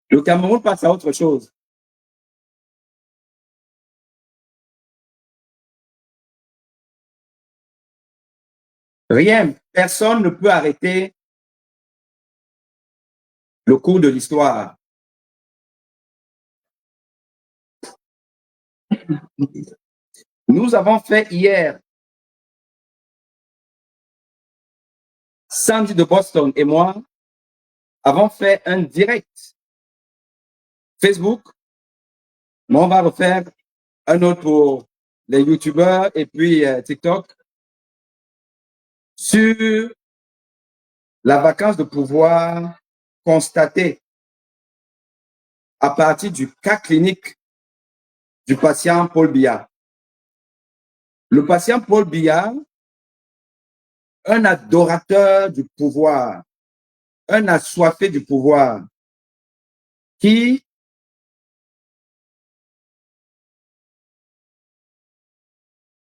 Le Cameroun passe à autre chose. Rien, personne ne peut arrêter le cours de l'histoire. Nous avons fait hier, Sandy de Boston et moi, avons fait un direct Facebook, mais on va refaire un autre pour les YouTubeurs et puis TikTok sur la vacance de pouvoir constater à partir du cas clinique du patient Paul Biya. Le patient Paul Biya, un adorateur du pouvoir, un assoiffé du pouvoir, qui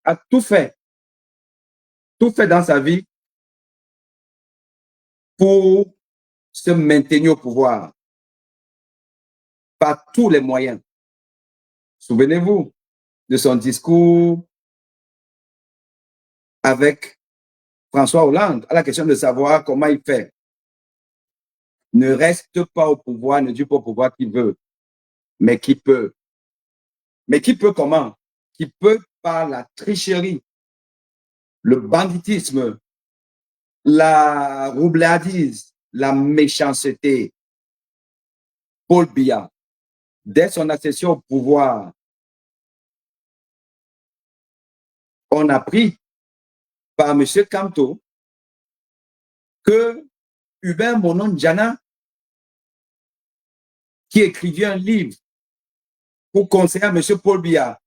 a tout fait dans sa vie pour se maintenir au pouvoir par tous les moyens. Souvenez-vous de son discours avec François Hollande à la question de savoir comment il fait. Ne reste pas au pouvoir, ne dit pas au pouvoir qui veut, mais qui peut. Mais qui peut comment? Qui peut par la tricherie, le banditisme, la roublardise, la méchanceté. Paul Biya, dès son accession au pouvoir, on a appris par M. Kamto que Hubert Monon-Djana, qui écrivit un livre pour conseiller à M. Paul Biya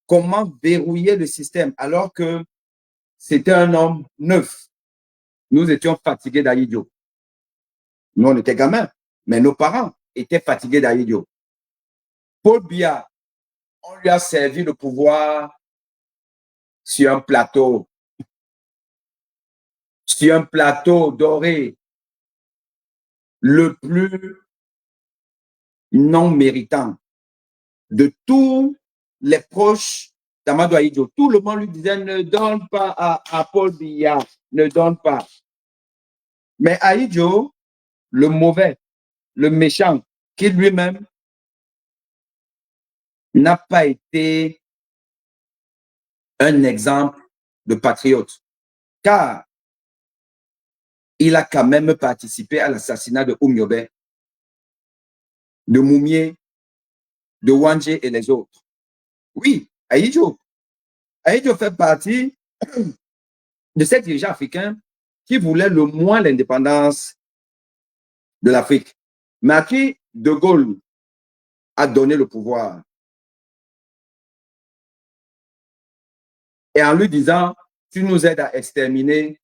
comment verrouiller le système alors que c'était un homme neuf. Nous étions fatigués d'Aïdio. Nous, on était gamins, mais nos parents étaient fatigués d'Ahidjo. Paul Biya, on lui a servi le pouvoir sur un plateau doré, le plus non méritant de tous les proches d'Amadou Ahidjo. Tout le monde lui disait, ne donne pas à Paul Biya, ne donne pas. Mais Ahidjo, le mauvais, le méchant, qui lui-même n'a pas été un exemple de patriote, car il a quand même participé à l'assassinat de Oumiobe, de Moumié, de Wandje et les autres. Oui, Ahidjo fait partie de ces dirigeants africains qui voulaient le moins l'indépendance de l'Afrique, mais à qui De Gaulle a donné le pouvoir. Et en lui disant, tu nous aides à exterminer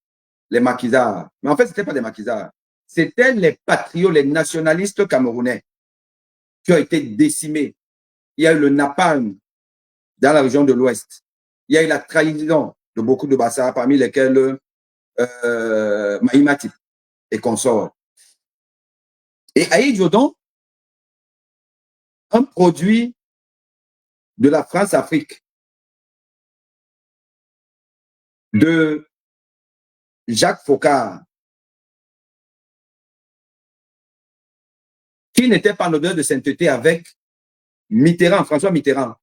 les maquisards. Mais en fait, ce n'était pas des maquisards. C'était les patriotes, les nationalistes camerounais qui ont été décimés. Il y a eu le napalm dans la région de l'Ouest. Il y a eu la trahison de beaucoup de Bassards, parmi lesquels Maïmati et consorts. Et Ahidjo, donc, un produit de la France-Afrique, de Jacques Faucard, qui n'était pas en odeur de sainteté avec Mitterrand, François Mitterrand.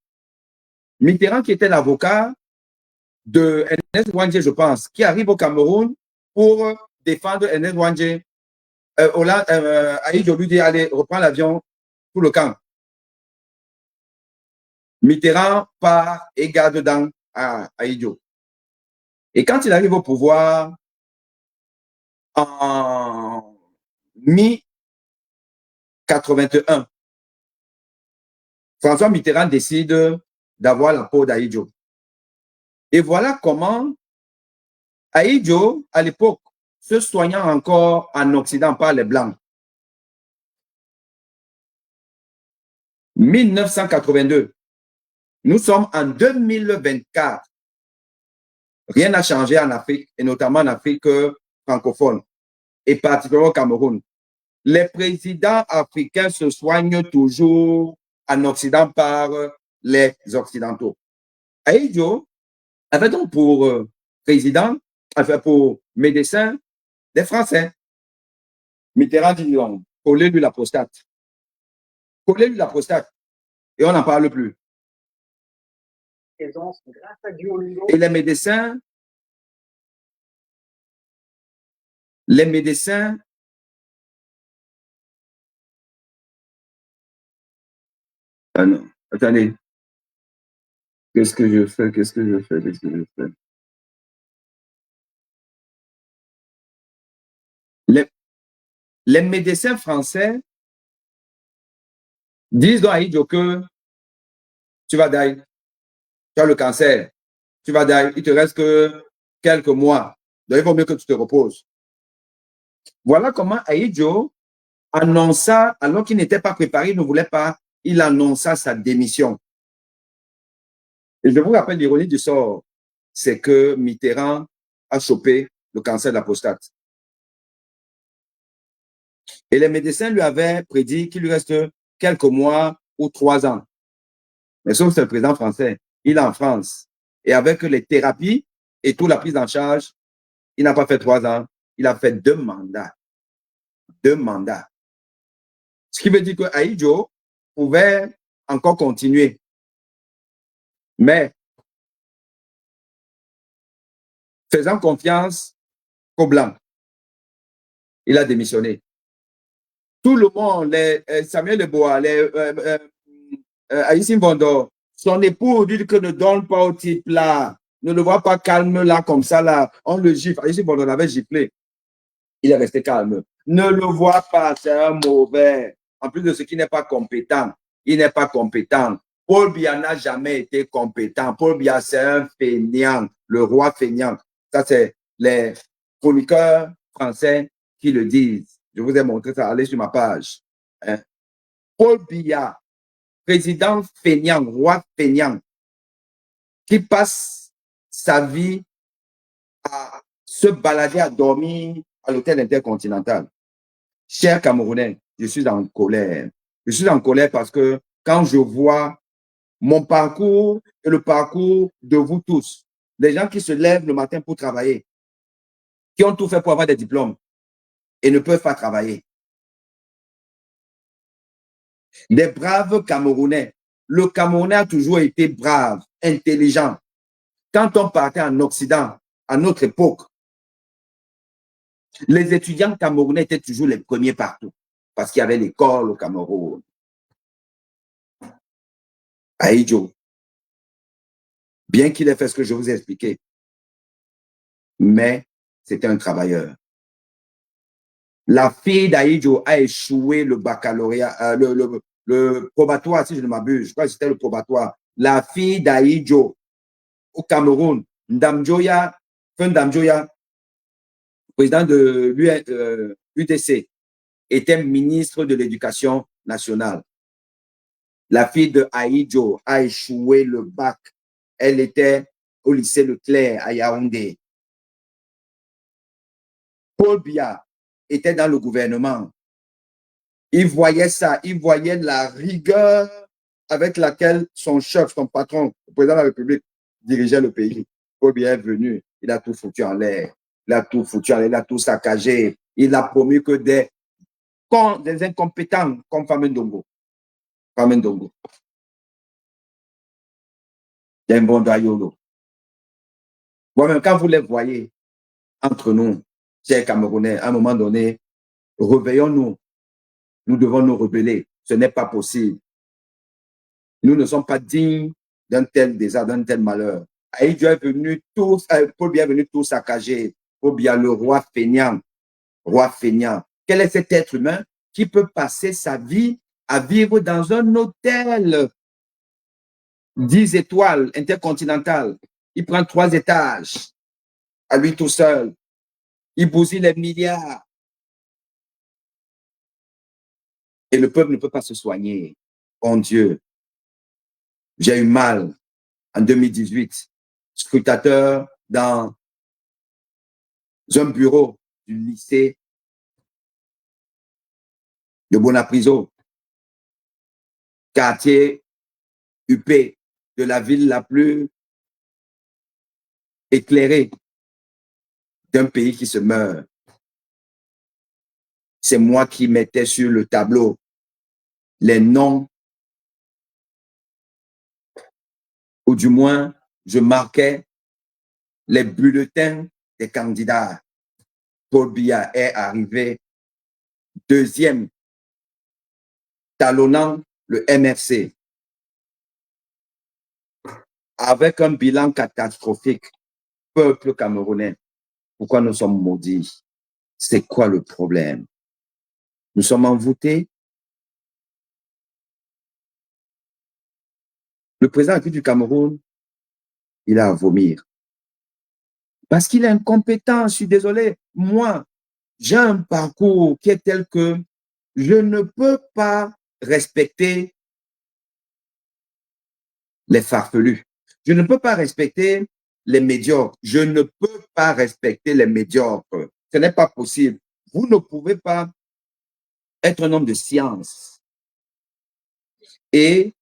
Mitterrand qui était l'avocat de Ernest Wandje, je pense, qui arrive au Cameroun pour défendre Ernest Wandje. Ahidjo lui dit, allez, reprends l'avion pour le camp. Mitterrand part et garde dans Ahidjo. Et quand il arrive au pouvoir, en mi-81, François Mitterrand décide d'avoir la peau d'Ahidjo. Et voilà comment Ahidjo, à l'époque, se soignant encore en Occident par les Blancs. 1982, nous sommes en 2024. Rien n'a changé en Afrique, et notamment en Afrique francophone, et particulièrement au Cameroun. Les présidents africains se soignent toujours en Occident par les Occidentaux. Ahidjo avait donc pour président, enfin pour médecin, des Français. Mitterrand dit, collez-lui la prostate. Collez-lui la prostate. Et on n'en parle plus. Et les médecins ah non, attendez. Qu'est-ce que je fais? Les médecins français disent à Ahidjo que tu vas die, tu as le cancer, tu vas die, il te reste que quelques mois. Donc, il vaut mieux que tu te reposes. Voilà comment Ahidjo annonça, alors qu'il n'était pas préparé, il ne voulait pas, il annonça sa démission. Et je vous rappelle l'ironie du sort, c'est que Mitterrand a chopé le cancer de la prostate. Et les médecins lui avaient prédit qu'il lui reste quelques mois ou 3 ans. Mais sauf que c'est le président français, il est en France. Et avec les thérapies et toute la prise en charge, il n'a pas fait 3 ans, il a fait 2 mandats. 2 mandats. Ce qui veut dire que Ahidjo pouvait encore continuer. Mais faisant confiance aux Blancs, il a démissionné. Tout le monde, Samuel Leboa, Aïssim Bondo, son époux dit que ne donne pas au type là, ne le voit pas calme là, comme ça là, on le gifle. Aïssim Bondo l'avait giflé. Il est resté calme. Ne le vois pas, c'est un mauvais. En plus de ce qui n'est pas compétent, il n'est pas compétent. Paul Biya n'a jamais été compétent. Paul Biya, c'est un feignant, le roi feignant. Ça, c'est les chroniqueurs français qui le disent. Je vous ai montré ça, allez sur ma page. Hein. Paul Biya, président feignant, roi feignant, qui passe sa vie à se balader, à dormir à l'hôtel intercontinental. Cher Camerounais, je suis en colère. Je suis en colère parce que quand je vois mon parcours et le parcours de vous tous, des gens qui se lèvent le matin pour travailler, qui ont tout fait pour avoir des diplômes et ne peuvent pas travailler. Des braves Camerounais. Le Camerounais a toujours été brave, intelligent. Quand on partait en Occident, à notre époque, les étudiants camerounais étaient toujours les premiers partout parce qu'il y avait l'école au Cameroun. Ahidjo, bien qu'il ait fait ce que je vous ai expliqué, mais c'était un travailleur. La fille d'Ahidjo a échoué le baccalauréat, le probatoire, si je ne m'abuse. Je crois que c'était le probatoire. La fille d'Ahidjo au Cameroun, Ndamjoya, président de l'UDC, était ministre de l'Éducation nationale. La fille de Ahidjo a échoué le bac. Elle était au lycée Leclerc à Yaoundé. Paul Biya était dans le gouvernement. Il voyait ça, il voyait la rigueur avec laquelle son chef, son patron, le président de la République, dirigeait le pays. Paul Biya est venu, il a tout foutu en l'air. Il a tout foutu en l'air, il a tout saccagé. Il a promis que des incompétents comme Famendongo. Famendongo. D'un bon doyolo. Moi-même, quand vous les voyez entre nous, chers Camerounais, à un moment donné, réveillons-nous. Nous devons nous rebeller. Ce n'est pas possible. Nous ne sommes pas dignes d'un tel désastre, d'un tel malheur. Ahidjo est venu tout, Paul Biya est venu tout saccager. Paul Biya, le roi feignant. Roi feignant. Quel est cet être humain qui peut passer sa vie à vivre dans un hôtel 10 étoiles intercontinental? Il prend 3 étages à lui tout seul. Il bousille les milliards. Et le peuple ne peut pas se soigner. Mon Dieu, j'ai eu mal en 2018, scrutateur dans un bureau du lycée de Bonapriso, quartier UP de la ville la plus éclairée d'un pays qui se meurt. C'est moi qui mettais sur le tableau les noms, ou du moins, je marquais les bulletins des candidats. Paul Biya est arrivé deuxième, talonnant le MFC, avec un bilan catastrophique. Peuple camerounais, pourquoi nous sommes maudits? C'est quoi le problème? Nous sommes envoûtés. Le président du Cameroun, il a à vomir. Parce qu'il est incompétent, je suis désolé. Moi, j'ai un parcours qui est tel que je ne peux pas respecter les farfelus. Je ne peux pas respecter les médiocres. Je ne peux pas respecter les médiocres. Ce n'est pas possible. Vous ne pouvez pas être un homme de science et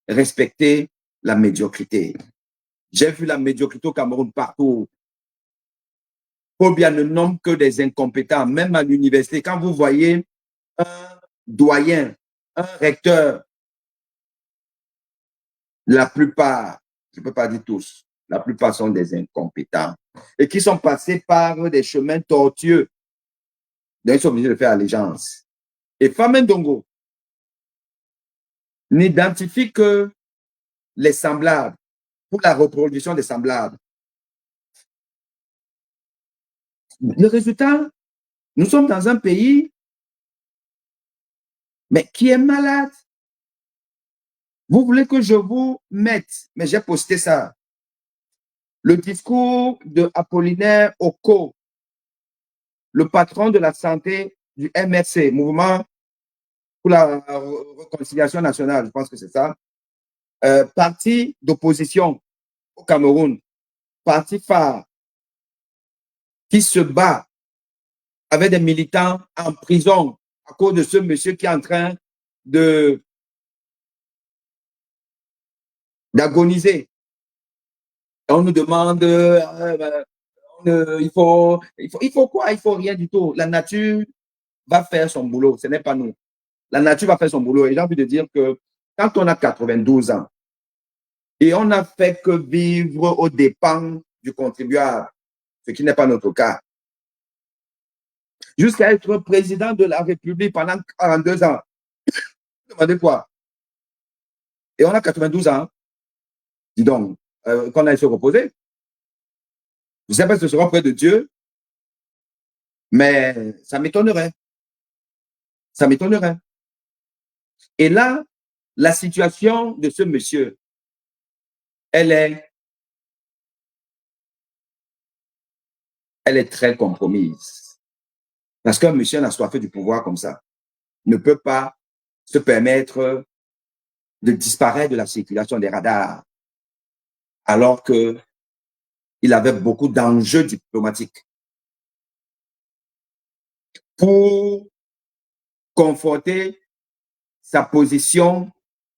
respecter la médiocrité. J'ai vu la médiocrité au Cameroun partout. Paul Biya ne nomme que des incompétents, même à l'université. Quand vous voyez un doyen, un recteur, la plupart, je ne peux pas dire tous, la plupart sont des incompétents et qui sont passés par des chemins tortueux. Donc, ils sont obligés de faire allégeance. Et Famendongo n'identifie que les semblables pour la reproduction des semblables. Le résultat, nous sommes dans un pays, mais qui est malade. Vous voulez que je vous mette, mais j'ai posté ça, le discours de Apollinaire Oko, le patron de la santé du MRC, Mouvement pour la réconciliation nationale, je pense que c'est ça, parti d'opposition au Cameroun, parti phare, qui se bat avec des militants en prison à cause de ce monsieur qui est en train d'agoniser. On nous demande, il faut quoi? Il faut rien du tout. La nature va faire son boulot, ce n'est pas nous. La nature va faire son boulot. Et j'ai envie de dire que quand on a 92 ans et on n'a fait que vivre aux dépens du contribuable, ce qui n'est pas notre cas, jusqu'à être président de la République pendant 42 ans, vous demandez quoi? Et on a 92 ans, dis donc, qu'on aille se reposer. Je ne sais pas si ce sera près de Dieu, mais ça m'étonnerait. Ça m'étonnerait. Et là, la situation de ce monsieur, elle est très compromise. Parce qu'un monsieur assoiffé du pouvoir comme ça ne peut pas se permettre de disparaître de la circulation des radars, alors qu'il avait beaucoup d'enjeux diplomatiques. Pour conforter sa position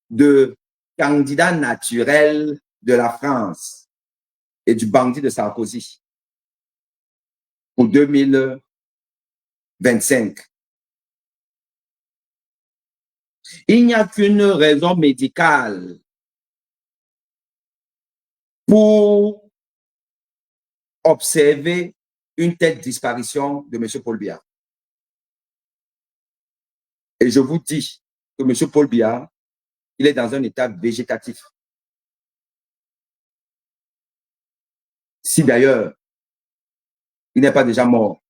de candidat naturel de la France et du bandit de Sarkozy pour 2025. Il n'y a qu'une raison médicale pour observer une telle disparition de M. Paul Biya. Et je vous dis que M. Paul Biya, il est dans un état végétatif. Si d'ailleurs, il n'est pas déjà mort.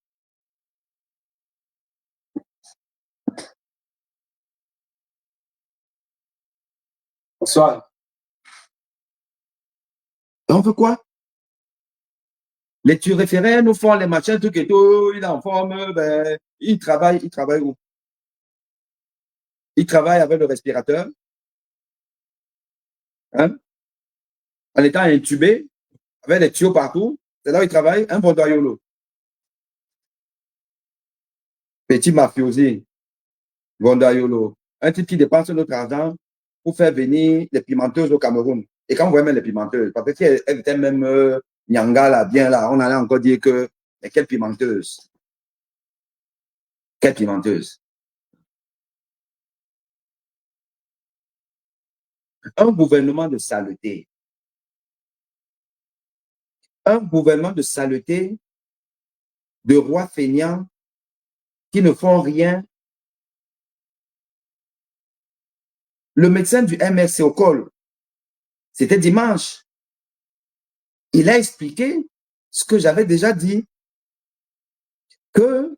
Bonsoir. On veut quoi? Les turéféraires nous font les machins, tout et tout, il est en forme, ben, il travaille où? Il travaille avec le respirateur, hein, en étant intubé, avec des tuyaux partout, c'est là où il travaille, un bondoyolo. Petit mafiosi, bondoyolo, un type qui dépense notre argent pour faire venir les pimenteuses au Cameroun. Et quand vous voyez même les pimenteuses, parce qu'elles étaient même Nyanga là, bien là, on allait encore dire que, mais quelle pimenteuse? Quelle pimenteuse? Un gouvernement de saleté. Un gouvernement de saleté, de rois feignants qui ne font rien. Le médecin du MRC au col, c'était dimanche. Il a expliqué ce que j'avais déjà dit, que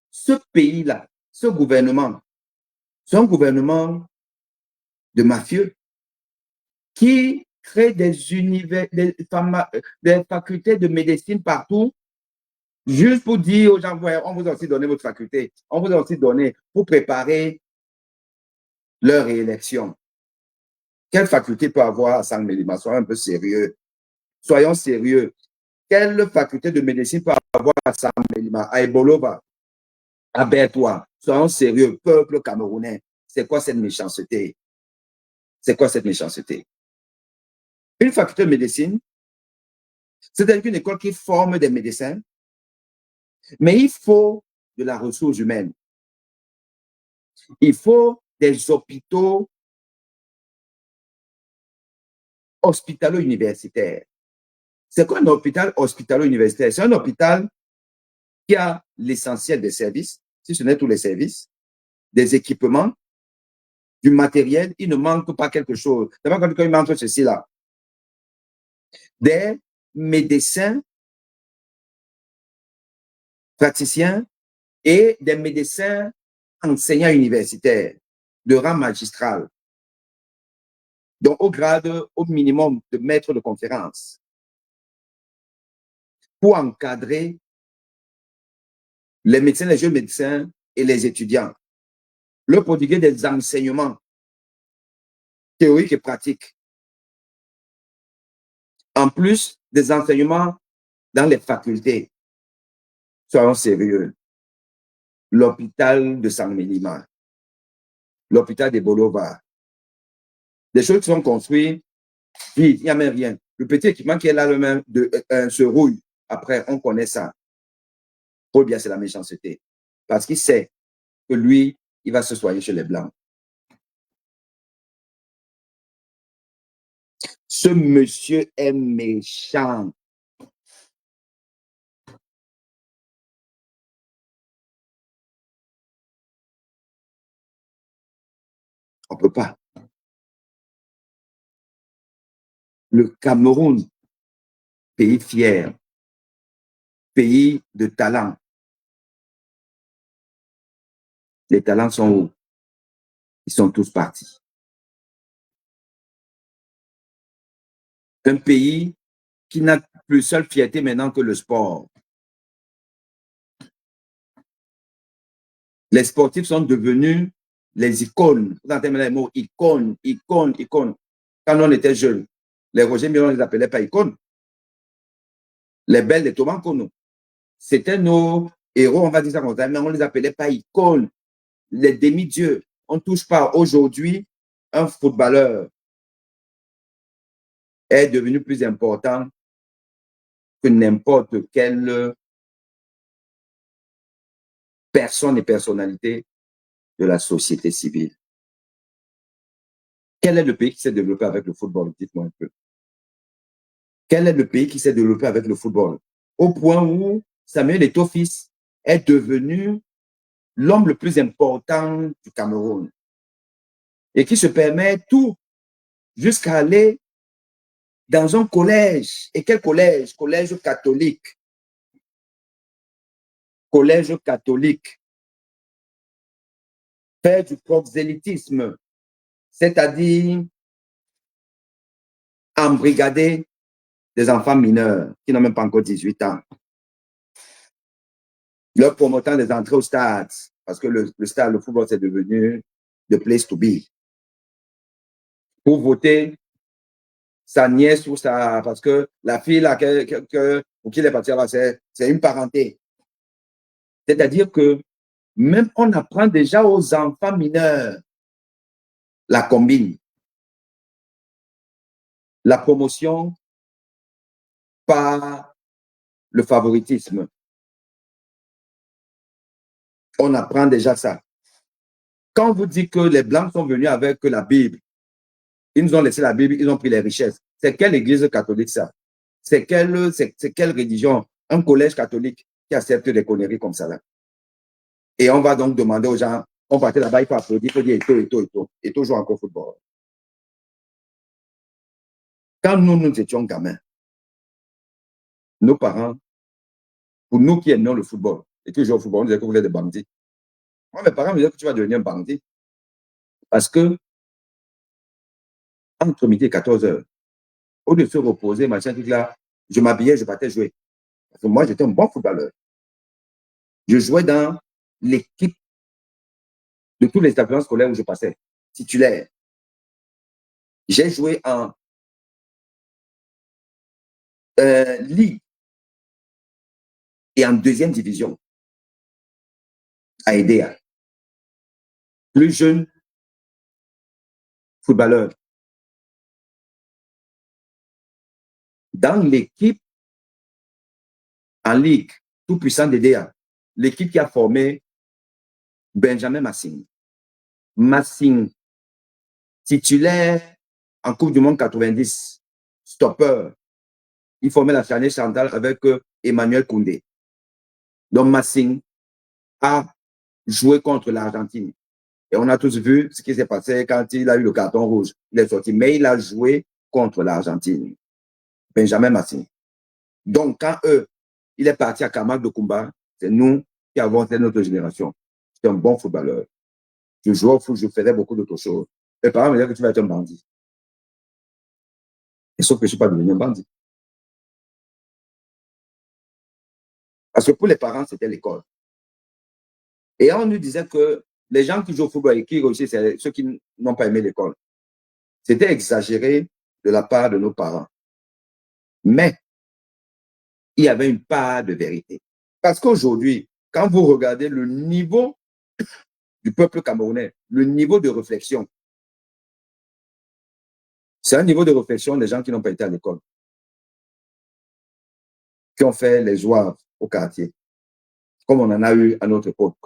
ce pays-là, ce gouvernement, c'est un gouvernement de mafieux qui crée des facultés de médecine partout, juste pour dire aux gens, ouais, on vous a aussi donné votre faculté, on vous a aussi donné pour préparer leur réélection. Quelle faculté peut avoir Hassan Melima? Soyons un peu sérieux. Soyons sérieux. Quelle faculté de médecine peut avoir Hassan Melima, à Ebolova, à Bertois? Soyons sérieux, peuple camerounais. C'est quoi cette méchanceté? C'est quoi cette méchanceté? Une faculté de médecine, c'est une école qui forme des médecins, mais il faut de la ressource humaine. Il faut des hôpitaux hospitalo-universitaires. C'est quoi un hôpital hospitalo-universitaire? C'est un hôpital qui a l'essentiel des services, si ce n'est tous les services, des équipements, du matériel. Il ne manque pas quelque chose. D'abord, quand il manque ceci là, des médecins praticiens et des médecins enseignants universitaires de rang magistral, donc au grade au minimum de maître de conférence, pour encadrer les médecins, les jeunes médecins et les étudiants, leur prodiguer des enseignements théoriques et pratiques, en plus des enseignements dans les facultés. Soyons sérieux. L'hôpital de Saint-Mélima, l'hôpital de Bolova, des choses qui sont construites, il n'y a même rien. Le petit équipement qui est là, le même, se rouille. Après, on connaît ça. Paul Biya, c'est la méchanceté. Parce qu'il sait que lui, il va se soigner chez les Blancs. Ce monsieur est méchant. On ne peut pas. Le Cameroun, pays fier, pays de talent. Les talents sont où? Ils sont tous partis. Un pays qui n'a plus seule fierté maintenant que le sport. Les sportifs sont devenus les icônes. Vous entendez les mots icônes, icônes, icônes. Quand on était jeunes, les Roger Miron, on ne les appelait pas icônes. Les belles de Thomas Kono, c'était nos héros, on va dire ça comme ça, mais on ne les appelait pas icônes. Les demi-dieux. On ne touche pas. Aujourd'hui, un footballeur est devenu plus important que n'importe quelle personne et personnalité de la société civile. Quel est le pays qui s'est développé avec le football? Dites-moi un peu. Quel est le pays qui s'est développé avec le football? Au point où Samuel Eto'o-Fils est devenu l'homme le plus important du Cameroun et qui se permet tout jusqu'à aller dans un collège. Et quel collège? Collège catholique. Collège catholique. Faire du proxélytisme, c'est-à-dire embrigader des enfants mineurs qui n'ont même pas encore 18 ans. Leur promettant des entrées au stade, parce que le stade, le football, c'est devenu the place to be. Pour voter sa nièce ou sa... Parce que la fille là, pour qui il est parti là, c'est une parenté. C'est-à-dire que même on apprend déjà aux enfants mineurs la combine. La promotion par le favoritisme. On apprend déjà ça. Quand on vous dit que les Blancs sont venus avec la Bible, ils nous ont laissé la Bible, ils ont pris les richesses. C'est quelle église catholique ça? C'est quelle religion? Un collège catholique qui accepte des conneries comme ça là. Et on va donc demander aux gens, on partait là-bas, il faut applaudir, il faut dire et tout joue encore au football. Quand nous étions gamins, nos parents, pour nous qui aimions le football, et qui jouons au football, on disait que vous êtes des bandits. Moi, mes parents me disaient que tu vas devenir un bandit. Parce que, entre midi et 14 heures, au lieu de se reposer, machin, tout là, je m'habillais, je partais jouer. Parce que moi, j'étais un bon footballeur. Je jouais dans l'équipe de tous les établissements scolaires où je passais, titulaire. J'ai joué en Ligue et en deuxième division à EDEA. Plus jeune footballeur. Dans l'équipe en Ligue, tout puissant d'EDEA, l'équipe qui a formé Benjamin Massing. Massing, titulaire en Coupe du Monde 90, stopper. Il formait la charnière centrale avec Emmanuel Koundé. Donc Massing a joué contre l'Argentine. Et on a tous vu ce qui s'est passé quand il a eu le carton rouge. Il est sorti, mais il a joué contre l'Argentine. Benjamin Massing. Donc, quand il est parti à Kamak de Kumba, c'est nous qui avons été notre génération. C'est un bon footballeur. Je jouais au foot, je faisais beaucoup d'autres choses. Mes parents me disaient que tu vas être un bandit. Et sauf que je ne suis pas devenu un bandit. Parce que pour les parents, c'était l'école. Et on nous disait que les gens qui jouent au football et qui réussissent, c'est ceux qui n'ont pas aimé l'école. C'était exagéré de la part de nos parents. Mais il y avait une part de vérité. Parce qu'aujourd'hui, quand vous regardez le niveau du peuple camerounais, le niveau de réflexion, c'est un niveau de réflexion des gens qui n'ont pas été à l'école, qui ont fait les joies au quartier, comme on en a eu à notre époque.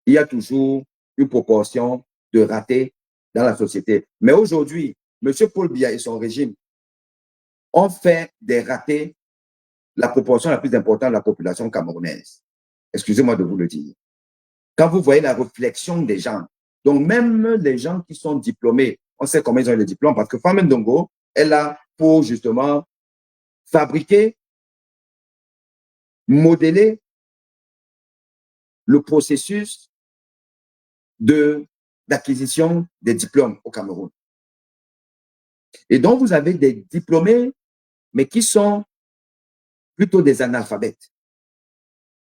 Il y a toujours une proportion de ratés dans la société. Mais aujourd'hui, M. Paul Biya et son régime ont fait des ratés la proportion la plus importante de la population camerounaise. Excusez-moi de vous le dire. Quand vous voyez la réflexion des gens, donc même les gens qui sont diplômés, on sait comment ils ont eu les diplômes, parce que Femme Ndongo est là pour justement fabriquer, modeler le processus d'acquisition des diplômes au Cameroun. Et donc, vous avez des diplômés, mais qui sont plutôt des analphabètes.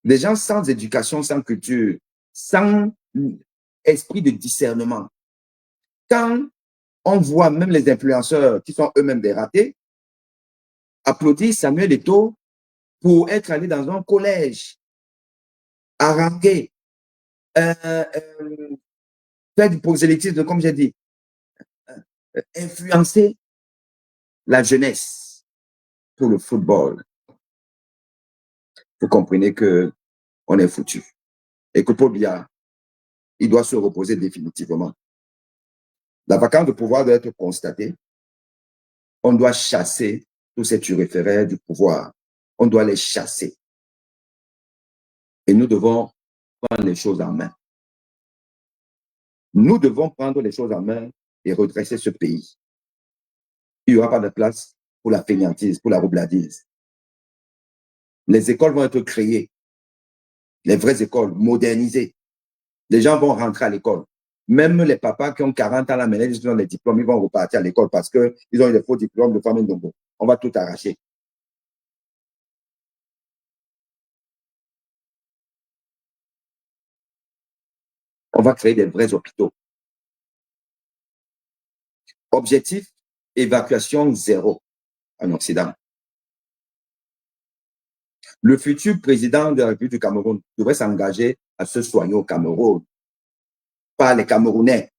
Des gens sans éducation, sans culture, sans esprit de discernement. Quand on voit même les influenceurs qui sont eux-mêmes des ratés applaudir Samuel Eto'o pour être allé dans un collège, haranguer, faire du prosélytisme, comme j'ai dit, influencer la jeunesse pour le football. Vous comprenez qu'on est foutu. Et que Paul Biya, il doit se reposer définitivement. La vacance de pouvoir doit être constatée. On doit chasser tous ces turiféraires du pouvoir. On doit les chasser. Et nous devons prendre les choses en main. Nous devons prendre les choses en main et redresser ce pays. Il n'y aura pas de place pour la fainéantise, pour la roubladise. Les écoles vont être créées, les vraies écoles, modernisées. Les gens vont rentrer à l'école. Même les papas qui ont 40 ans là, maintenant, ils ont des diplômes, ils vont repartir à l'école parce qu'ils ont eu des faux diplômes de Femme Ndongo. On va tout arracher. On va créer des vrais hôpitaux. Objectif, évacuation zéro en Occident. Le futur président de la République du Cameroun devrait s'engager à se soigner au Cameroun par les Camerounais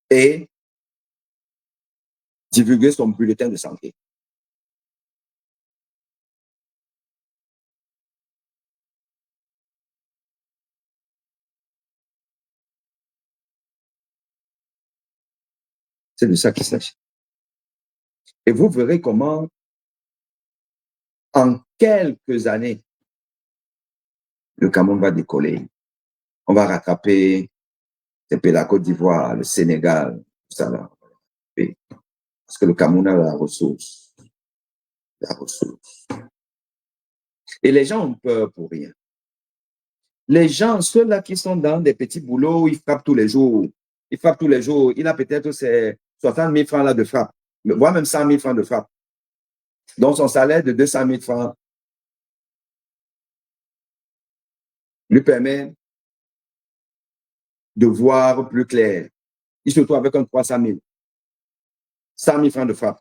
et divulguer son bulletin de santé. C'est de ça qu'il s'agit. Et vous verrez comment, en quelques années, le Cameroun va décoller. On va rattraper la Côte d'Ivoire, le Sénégal, tout ça là. Parce que le Cameroun a la ressource. La ressource. Et les gens ont peur pour rien. Les gens, ceux-là qui sont dans des petits boulots, ils frappent tous les jours. Ils frappent tous les jours. Il a peut-être ses 60 000 francs là de frappe, voire même 100 000 francs de frappe. Donc son salaire de 200 000 francs lui permet de voir plus clair. Il se trouve avec un 300 000, 100 000 francs de frappe.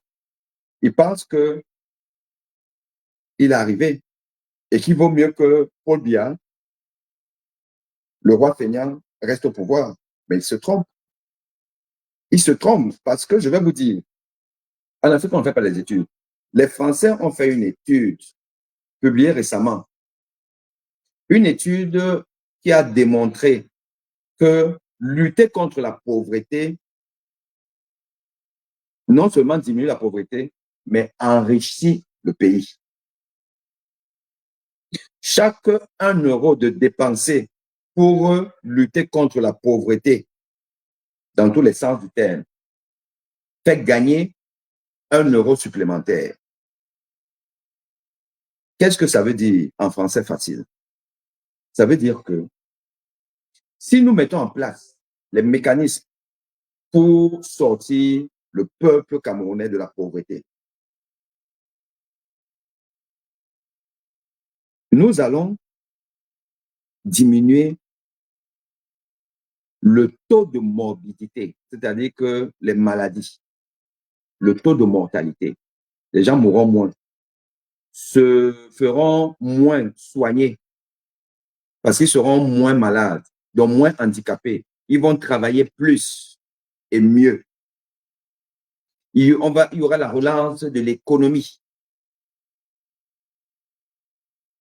Il pense qu'il est arrivé et qu'il vaut mieux que Paul Biya, le roi feignant, reste au pouvoir. Mais il se trompe. Il se trompe parce que, je vais vous dire, en Afrique, on ne fait pas les études. Les Français ont fait une étude publiée récemment. Une étude qui a démontré que lutter contre la pauvreté, non seulement diminue la pauvreté, mais enrichit le pays. Chaque 1 euro de dépensé pour lutter contre la pauvreté, dans tous les sens du terme, fait gagner 1 euro supplémentaire. Qu'est-ce que ça veut dire en français facile? Ça veut dire que si nous mettons en place les mécanismes pour sortir le peuple camerounais de la pauvreté, nous allons diminuer le taux de morbidité, c'est-à-dire que les maladies, le taux de mortalité, les gens mourront moins, se feront moins soigner parce qu'ils seront moins malades, donc moins handicapés. Ils vont travailler plus et mieux. Il y aura la relance de l'économie.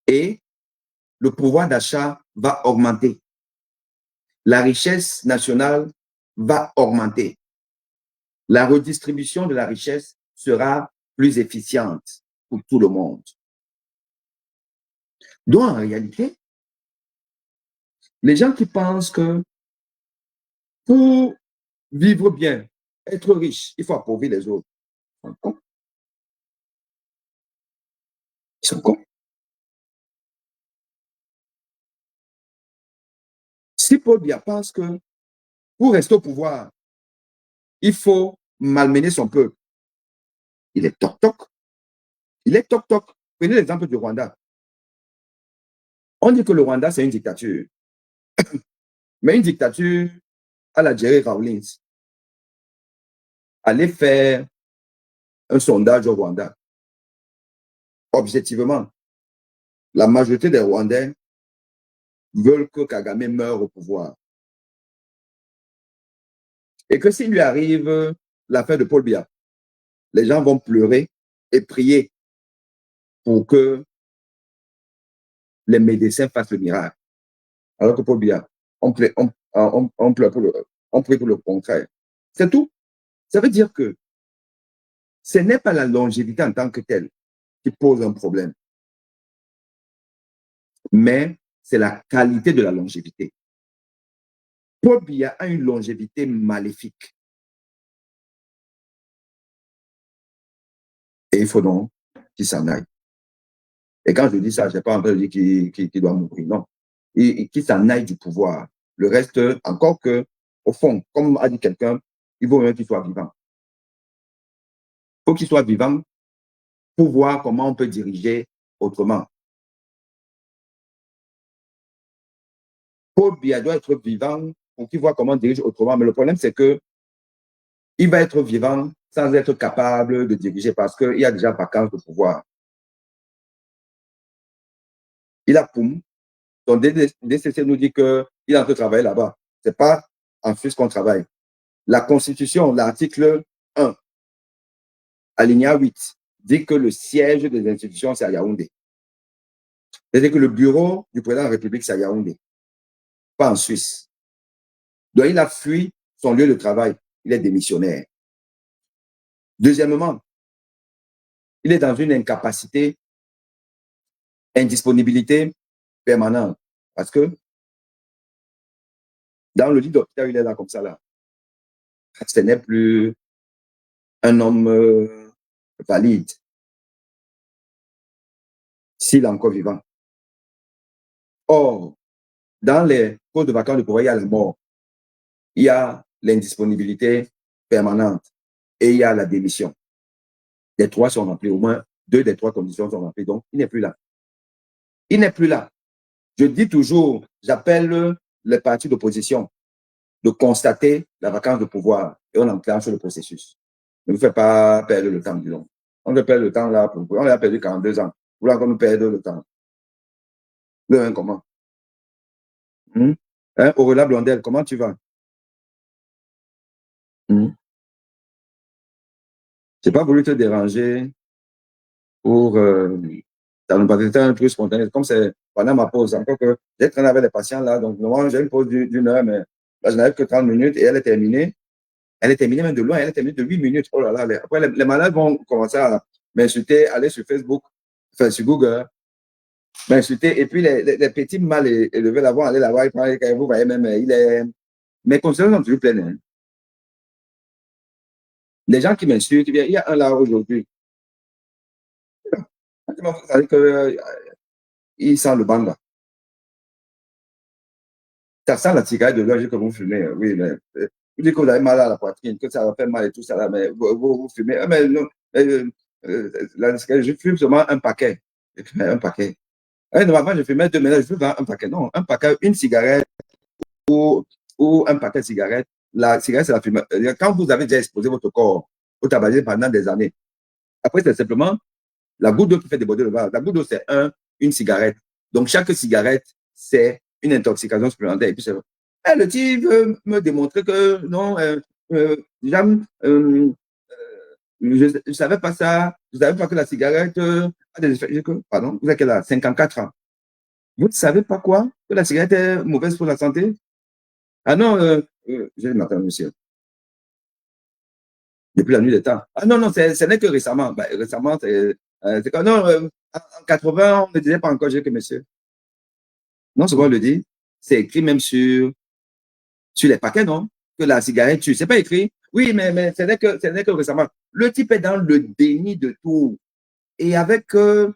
Et le pouvoir d'achat va augmenter. La richesse nationale va augmenter. La redistribution de la richesse sera plus efficiente pour tout le monde. Donc, en réalité, les gens qui pensent que pour vivre bien, être riche, il faut appauvrir les autres, ils sont cons. Ils sont cons. Si Paul Biya pense que pour rester au pouvoir, il faut malmener son peuple, il est toc-toc. Il est toc-toc. Prenez l'exemple du Rwanda. On dit que le Rwanda, c'est une dictature. Mais une dictature à la Jerry Rawlings. Allez faire un sondage au Rwanda. Objectivement, la majorité des Rwandais veulent que Kagame meure au pouvoir. Et que s'il lui arrive l'affaire de Paul Biya, les gens vont pleurer et prier pour que les médecins fassent le miracle. Alors que Paul Biya, on prie pour le contraire. C'est tout. Ça veut dire que ce n'est pas la longévité en tant que telle qui pose un problème, mais c'est la qualité de la longévité. Paul Biya a une longévité maléfique. Et il faut donc qu'il s'en aille. Et quand je dis ça, je n'ai pas envie de dire qu'il doit mourir, non. Qu'il s'en aille du pouvoir. Le reste, encore que, au fond, comme a dit quelqu'un, il vaut mieux qu'il soit vivant. Il faut qu'il soit vivant pour voir comment on peut diriger autrement. Paul Biya doit être vivant pour qu'il voit comment on dirige autrement. Mais le problème, c'est que il va être vivant sans être capable de diriger parce qu'il y a déjà vacance de pouvoir. Il a Poum. Son DCC nous dit qu'il est en train de travailler là-bas. Ce n'est pas en Suisse qu'on travaille. La Constitution, l'article 1, alinéa 8, dit que le siège des institutions, c'est à Yaoundé. C'est-à-dire que le bureau du président de la République, c'est à Yaoundé, pas en Suisse. Donc, il a fui son lieu de travail. Il est démissionnaire. Deuxièmement, il est dans une incapacité, indisponibilité permanente. Parce que dans le lit d'hôpital, il est là comme ça, là. Ce n'est plus un homme valide s'il est encore vivant. Or, dans les cours de vacances de pouvoir, il y a la mort, il y a l'indisponibilité permanente et il y a la démission. Les trois sont remplis, au moins deux des trois conditions sont remplies. Donc, il n'est plus là. Il n'est plus là. Je dis toujours, j'appelle les partis d'opposition de constater la vacance de pouvoir et on enclenche le processus. Ne vous faites pas perdre le temps, disons. On veut perdre le temps là, on l'a perdu 42 ans. Vous voulez encore nous perdre le temps. Le comment? Aurélia Blondel, comment tu vas? Je n'ai pas voulu te déranger pour dans le paquet un truc spontané. Comme c'est pendant ma pause, encore que j'ai traîné avec les patients là, donc normalement j'ai une pause d'une heure, mais là je n'avais que 30 minutes et elle est terminée. Elle est terminée même de loin, elle est terminée de 8 minutes. Oh là là, après les malades vont commencer à m'insulter, aller sur Facebook, enfin sur Google, m'insulter. Et puis les petits mal élevés là vont aller là-bas, vous voyez même, mes consultations sont toujours pleines. Hein. Les gens qui m'insultent, il y a un là aujourd'hui. Il sent le banc là. Ça sent la cigarette de l'âge que vous fumez, oui, mais vous dites que vous avez mal à la poitrine, que ça va faire mal et tout ça là, mais vous fumez. Mais non, la cigarette, je fume seulement un paquet. Un paquet. Normalement, je fumais 2, maintenant je fume un paquet. Non, un paquet, une cigarette ou, ou un paquet de cigarettes. La cigarette, c'est la fumée. Quand vous avez déjà exposé votre corps au tabagisme pendant des années, après, c'est simplement la goutte d'eau qui fait déborder le vase. La goutte d'eau, c'est une cigarette. Donc, chaque cigarette, c'est une intoxication supplémentaire. Et puis, le type veut me démontrer que non, j'aime, je ne savais pas ça. Je ne savais pas que la cigarette a des effets. Pardon, vous avez quel âge? 54 ans. Vous ne savez pas quoi? Que la cigarette est mauvaise pour la santé? Ah non, je m'attends, monsieur. Depuis la nuit des temps. Ah non, non, ce n'est que récemment. Ben, récemment, c'est comme, non, en 80, on ne disait pas encore, j'ai que monsieur. Non, souvent on le dit, c'est écrit même sur les paquets, non? Que la cigarette tue. C'est pas écrit. Oui, mais ce n'est que récemment. Le type est dans le déni de tout. Et avec une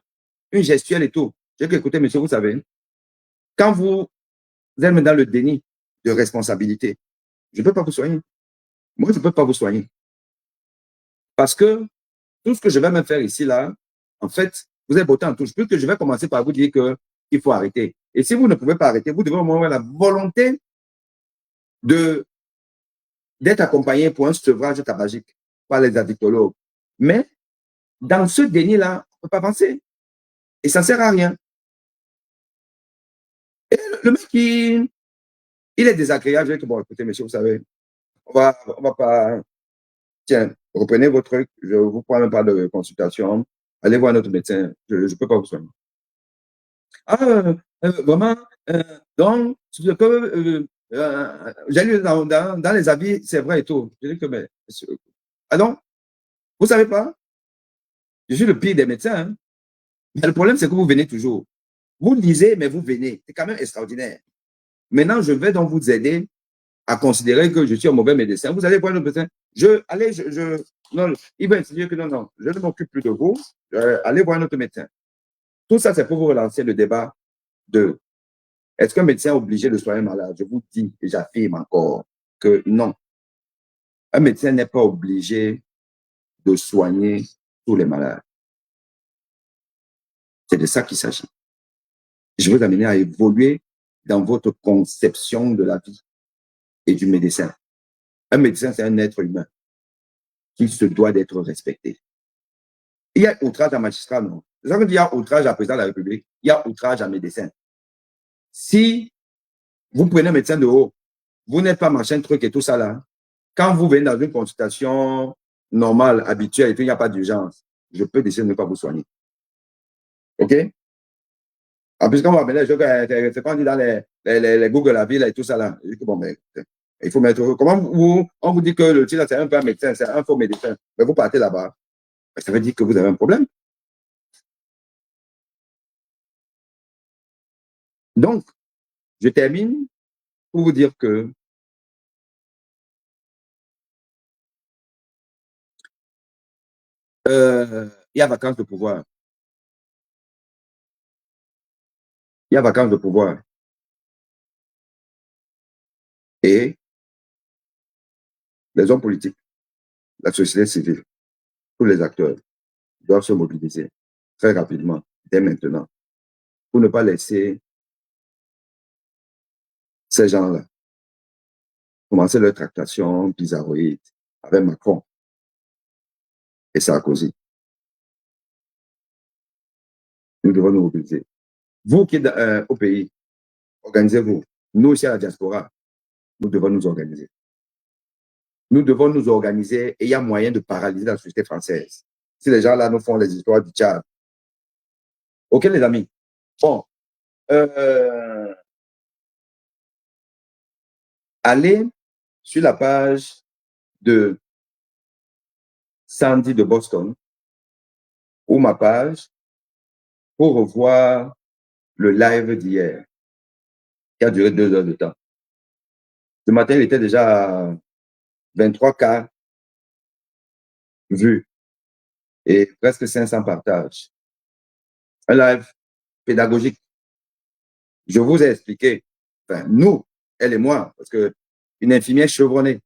gestuelle et tout. J'ai que écouter, monsieur, vous savez, quand vous êtes dans le déni de responsabilité, je ne peux pas vous soigner. Moi, je ne peux pas vous soigner. Parce que tout ce que je vais me faire ici, là, en fait, vous êtes beauté en touche. Plus que je vais commencer par vous dire qu'il faut arrêter. Et si vous ne pouvez pas arrêter, vous devez au moins avoir la volonté d'être accompagné pour un sevrage tabagique par les addictologues. Mais dans ce déni-là, on ne peut pas avancer. Et ça ne sert à rien. Et le mec, il est désagréable. Je vais dire, bon, écoutez, monsieur, vous savez, on va pas. Tiens, reprenez votre truc, je ne vous prends même pas de consultation. Allez voir notre médecin. Je ne peux pas vous soigner. Ah, vraiment, donc, ce que j'ai lu dans les avis, c'est vrai et tout. Je dis que, mais, ah non, vous ne savez pas? Je suis le pire des médecins. Hein. Mais le problème, c'est que vous venez toujours. Vous lisez, mais vous venez. C'est quand même extraordinaire. Maintenant, je vais donc vous aider à considérer que je suis un mauvais médecin. Vous allez voir le médecin. Non, il va insinuer que non, non, je ne m'occupe plus de vous. Allez voir notre médecin. Tout ça, c'est pour vous relancer le débat de est-ce qu'un médecin est obligé de soigner un malade? Je vous dis et j'affirme encore que non. Un médecin n'est pas obligé de soigner tous les malades. C'est de ça qu'il s'agit. Je veux vous amener à évoluer dans votre conception de la vie et du médecin. Un médecin, c'est un être humain qui se doit d'être respecté. Il y a outrage à magistrat, non. C'est ça que dit, il y a outrage à président de la République. Il y a outrage à médecin. Si vous prenez un médecin de haut, vous n'êtes pas machin truc et tout ça là, quand vous venez dans une consultation normale, habituelle, et qu'il n'y a pas d'urgence, je peux décider de ne pas vous soigner. OK? En plus, quand on va mettre c'est quand on dit dans les Google la ville et tout ça là, je dis que bon, mais il faut mettre. Comment on vous dit que le titre, c'est un peu médecin, c'est un faux médecin, mais vous partez là-bas, ça veut dire que vous avez un problème. Donc, je termine pour vous dire que il y a vacances de pouvoir. Il y a vacances de pouvoir. Et les hommes politiques, la société civile, tous les acteurs doivent se mobiliser très rapidement, dès maintenant, pour ne pas laisser ces gens-là commencer leur tractation bizarroïde avec Macron et Sarkozy. Nous devons nous mobiliser. Vous qui êtes au pays, organisez-vous. Nous aussi à la diaspora, nous devons nous organiser. Nous devons nous organiser et il y a moyen de paralyser la société française. Si les gens-là nous font les histoires du Tchad. OK, les amis? Bon. Allez sur la page de Sandy de Boston ou ma page pour revoir le live d'hier qui a duré 2 heures de temps. Ce matin, il était déjà à 23 cas vus et presque 500 partages. Un live pédagogique. Je vous ai expliqué, enfin, nous, elle et moi, parce qu'une infirmière chevronnée.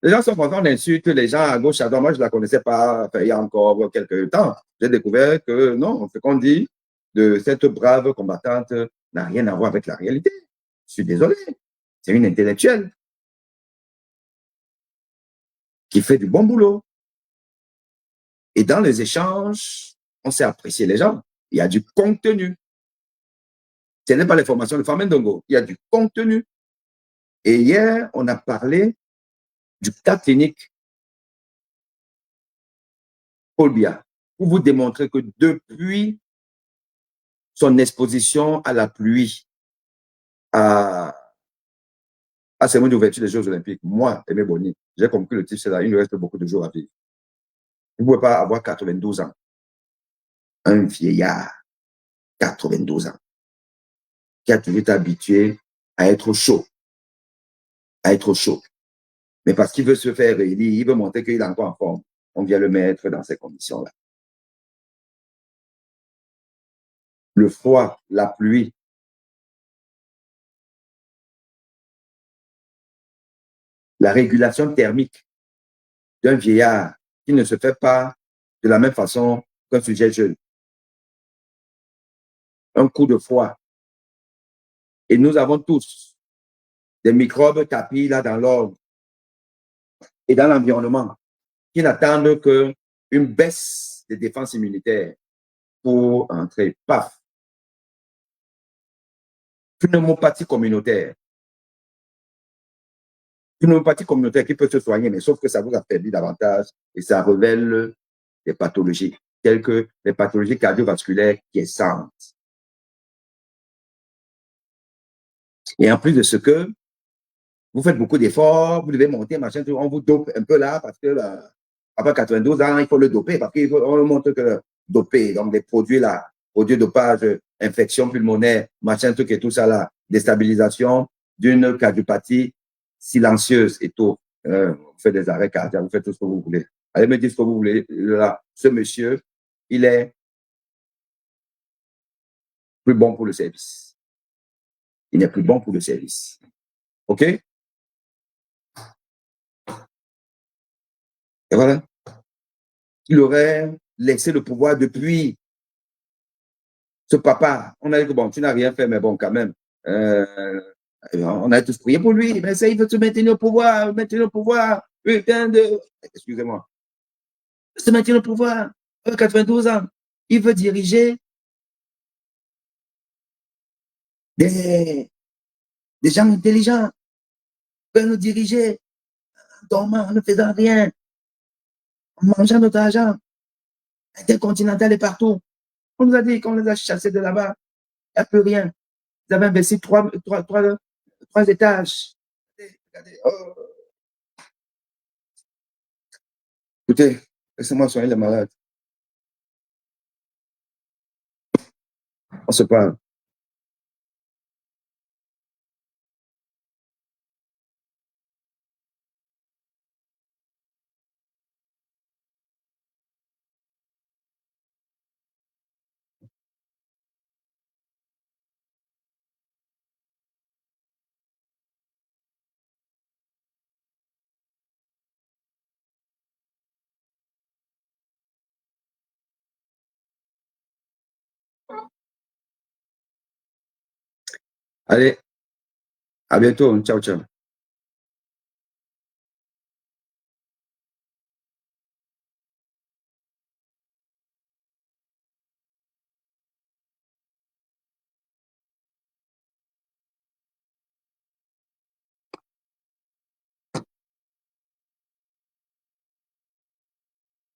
Les gens sont contents d'insulter les gens à gauche, à droite. Moi, je ne la connaissais pas enfin, il y a encore quelques temps. J'ai découvert que non, ce qu'on dit, de cette brave combattante n'a rien à voir avec la réalité. Je suis désolé. C'est une intellectuelle qui fait du bon boulot. Et dans les échanges, on sait apprécier les gens. Il y a du contenu. Ce n'est pas les formations de Famendongo. Il y a du contenu. Et hier, on a parlé du cas clinique Paul Biya, pour vous démontrer que depuis son exposition à la pluie, à la cérémonie d'ouverture des Jeux Olympiques, moi, Aimé Boni, j'ai compris le type, c'est là, il nous reste beaucoup de jours à vivre. Vous ne pouvez pas avoir 92 ans. Un vieillard, 92 ans, qui a toujours été habitué à être chaud, à être chaud. Mais parce qu'il veut se faire élire, il veut montrer qu'il est encore en forme. On vient le mettre dans ces conditions-là. Le froid, la pluie, la régulation thermique d'un vieillard qui ne se fait pas de la même façon qu'un sujet jeune. Un coup de froid. Et nous avons tous des microbes tapis là dans l'ordre et dans l'environnement qui n'attendent qu'une baisse des défenses immunitaires pour entrer. Paf. Pneumopathie communautaire. Pneumopathie communautaire qui peut se soigner, mais sauf que ça vous affaiblit davantage et ça révèle des pathologies telles que les pathologies cardiovasculaires quiescentes. Et en plus de ce que vous faites beaucoup d'efforts, vous devez monter, machin, on vous dope un peu là parce que après 92 ans, il faut le doper parce qu'on montre que doper, donc des produits là, produits de dopage, infection pulmonaire, machin, truc et tout ça là, déstabilisation d'une cardiopathie silencieuse et tout. Vous faites des arrêts cardiaques, vous faites tout ce que vous voulez. Allez me dire ce que vous voulez. Là, ce monsieur, il est plus bon pour le service. Il n'est plus bon pour le service. OK? Et voilà. Il aurait laissé le pouvoir depuis ce papa. On a dit que bon, tu n'as rien fait, mais bon, quand même. On a tous prié pour lui, mais ça, il veut se maintenir au pouvoir, putain de. Excusez-moi. Se maintenir au pouvoir, 92 ans. Il veut diriger des gens intelligents. Il veut nous diriger en dormant, en ne faisant rien, en mangeant notre argent. Intercontinental est partout. On nous a dit qu'on les a chassés de là-bas. Il n'y a plus rien. Vous avez investi trois étages. Regardez, oh. Écoutez, laissez-moi soigner les malades. On se parle. Allez, à bientôt. Ciao, ciao.